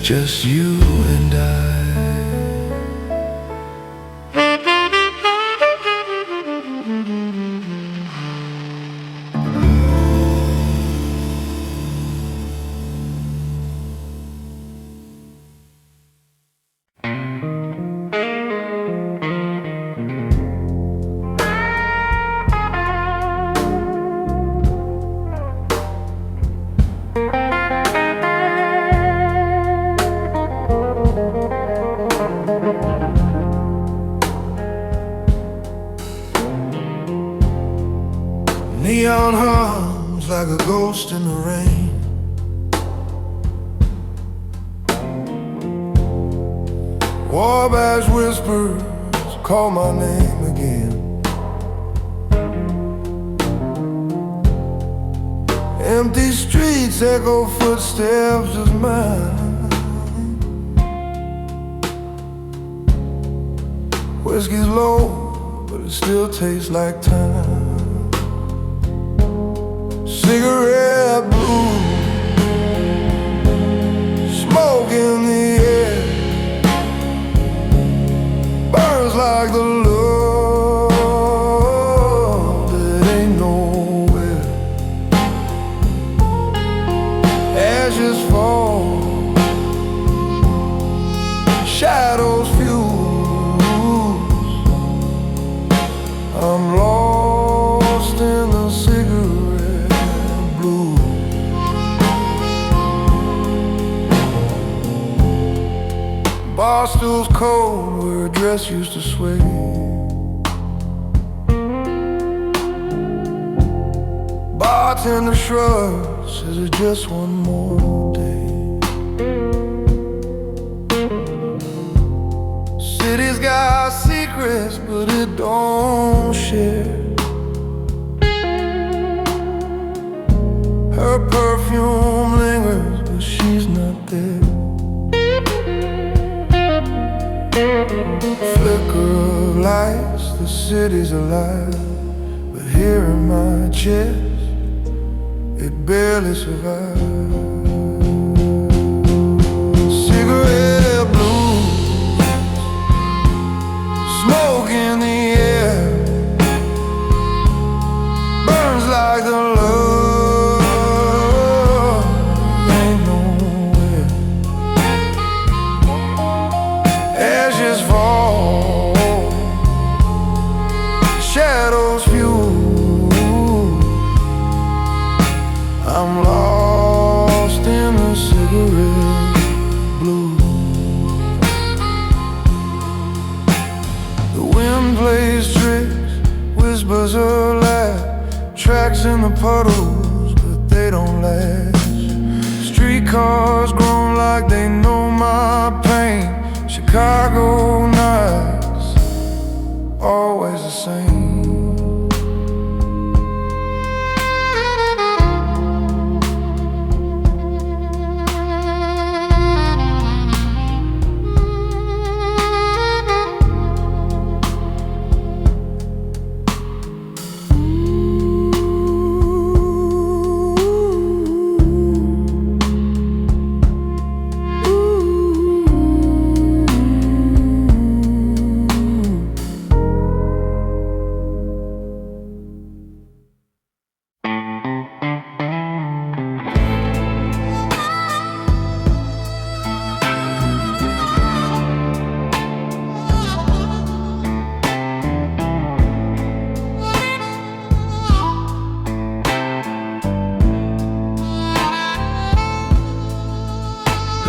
just you and I. Neon hums like a ghost in the rain. Wabash whispers call my name again. Empty streets echo footsteps of mine. Whiskey's low, but it still tastes like time. Cigarette blue, smoke in the air, burns like the love that ain't nowhere. Ashes fall, shadows fuse. I'm lost in the cigarette. cold where a dress used to sway. Bartender shrugs, says it's just one more day. City's got secrets, but it don't share. Her perfume lingers, but she's not there. Flicker of lights, the city's alive, but here in my chest, it barely survives. Cigarette blues, smoke in the air, burns like the love ain't nowhere. Ashes fall, shadows fuel. I'm lost in the cigarette blues. The wind plays tricks, whispers are loud, tracks in the puddles, but they don't last. Streetcars groan like they know my pain. Chicago nights, always the same.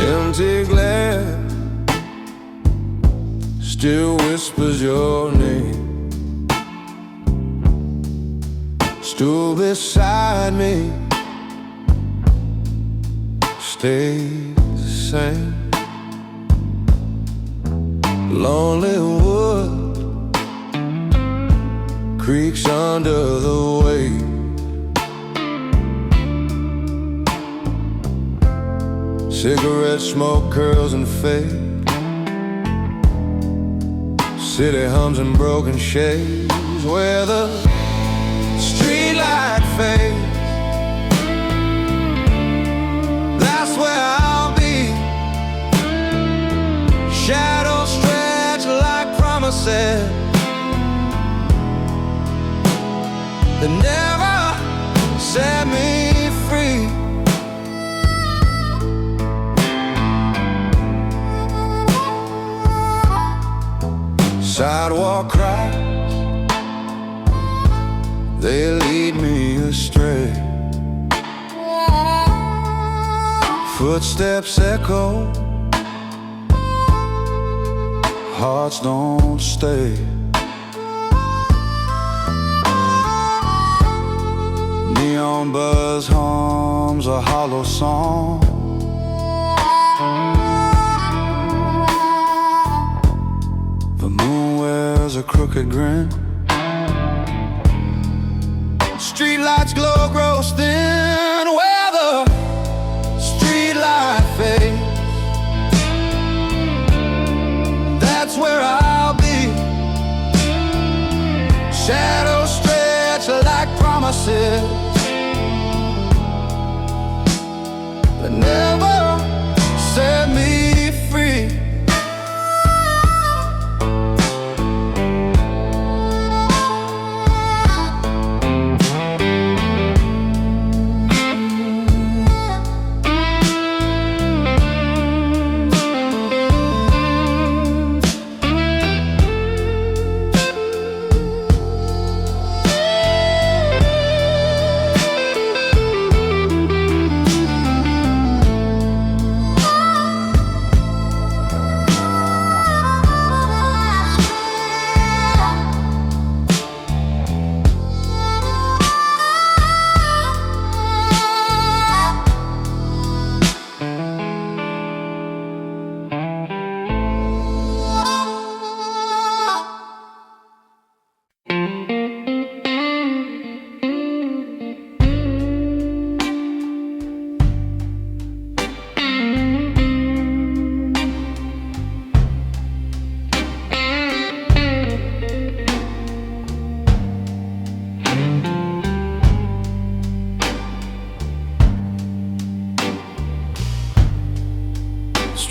Empty glass still whispers your name. Stool beside me stays the same. Lonely wood creaks under the weight. Cigarette smoke curls and fade. City hums in broken shades where the streetlight fades. That's where I'll be. Shadows stretch like promises that never set me free. Sidewalk cries, they lead me astray. Footsteps echo, hearts don't stay. Neon buzz hums a hollow song. The moon wears a crooked grin. Streetlights glow, grow thin where the streetlight fades. That's where I'll be. Shadows stretch like promises that never set me free.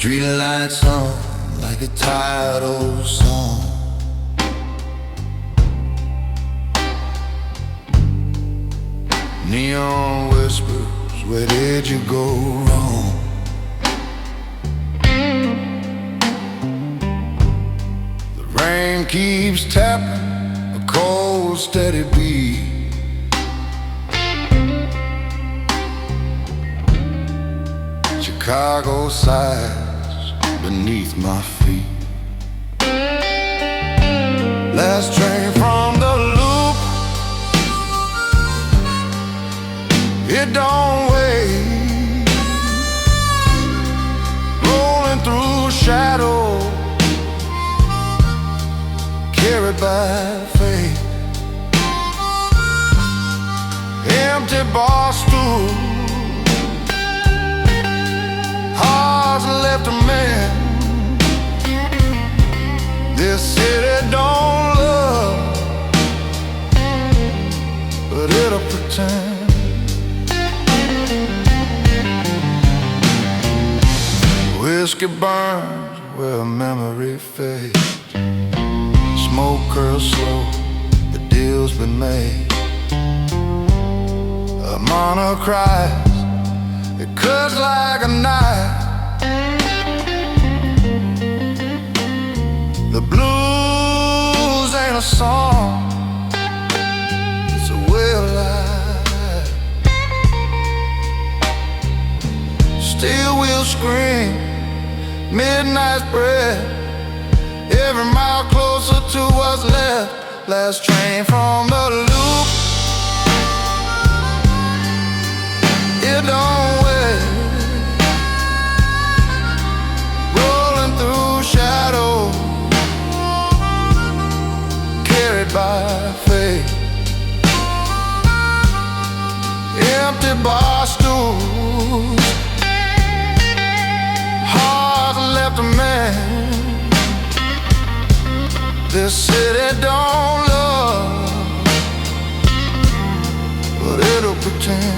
Streetlights on like a tired old song. Neon whispers, where did you go wrong? The rain keeps tapping, a cold steady beat. Chicago sighs beneath my feet. Last train from the loop, it don't wait. Rolling through shadow, carried by fate. Empty bar stool, hearts left a man. This city don't love, but it'll pretend. Whiskey burns where a memory fades. Smoke curls slow, the deal's been made. A monarch cries, it cuts like a knife. The blues ain't a song, it's a way of life. Still we'll scream, midnight's breath, every mile closer to what's left. Last train from the loop, it don't wait. Rolling through shadows, carried by fate. Empty bar stools, hearts left a man. This city don't love, but it'll pretend.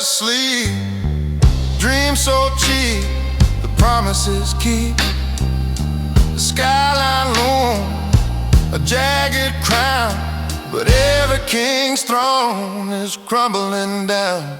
Sleep, dreams so cheap, the promises keep. The skyline loom, a jagged crown, but every king's throne is crumbling down.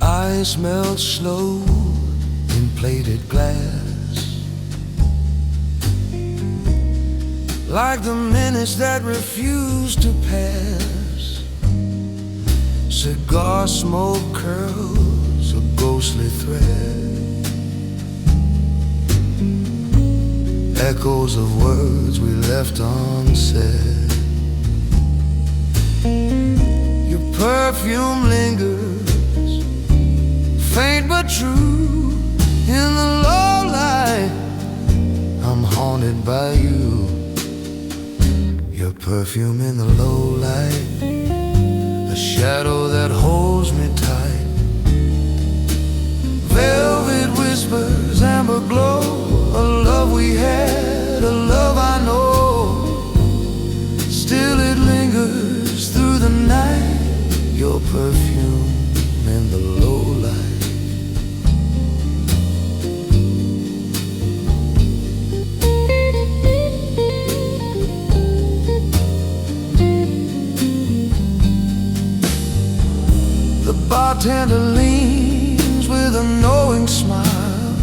Ice melts slow in plated glass, like the minutes that refuse to pass. Cigar smoke curls a ghostly thread, echoes of words we left unsaid. Your perfume lingers, faint but true, in the low light. I'm haunted by you. Your perfume in the low light, a shadow that holds me tight. Velvet whispers, amber glow, a love we had, a love I know. Still it lingers through the night, bartender leans with a knowing smile.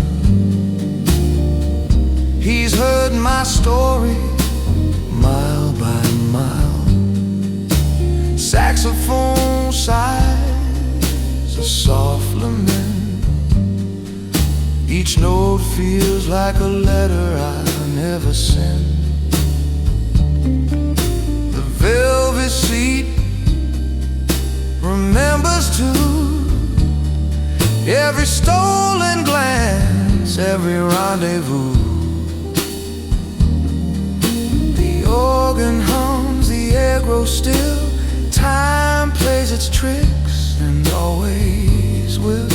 He's heard my story mile by mile. Saxophone sighs a soft lament. Each note feels like a letter I never sent. The velvet seat remembers too every stolen glance, every rendezvous. The organ hums, the air grows still. Time plays its tricks and always will.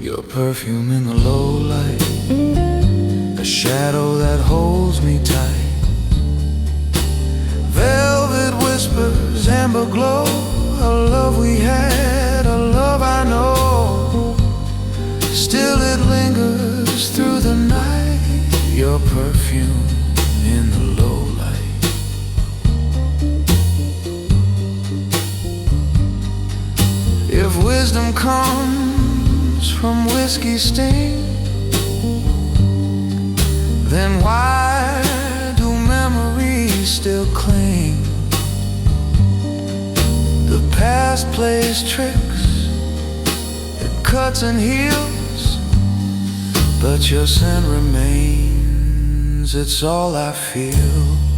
Your perfume in the low light, a shadow that holds me tight. Velvet whispers, amber glow, a love we had, a love I know. Still it lingers through the night. Your perfume in the low light. If wisdom comes from whiskey sting, then why do memories still cling? The past plays tricks, it cuts and heals, but your scent remains, it's all I feel.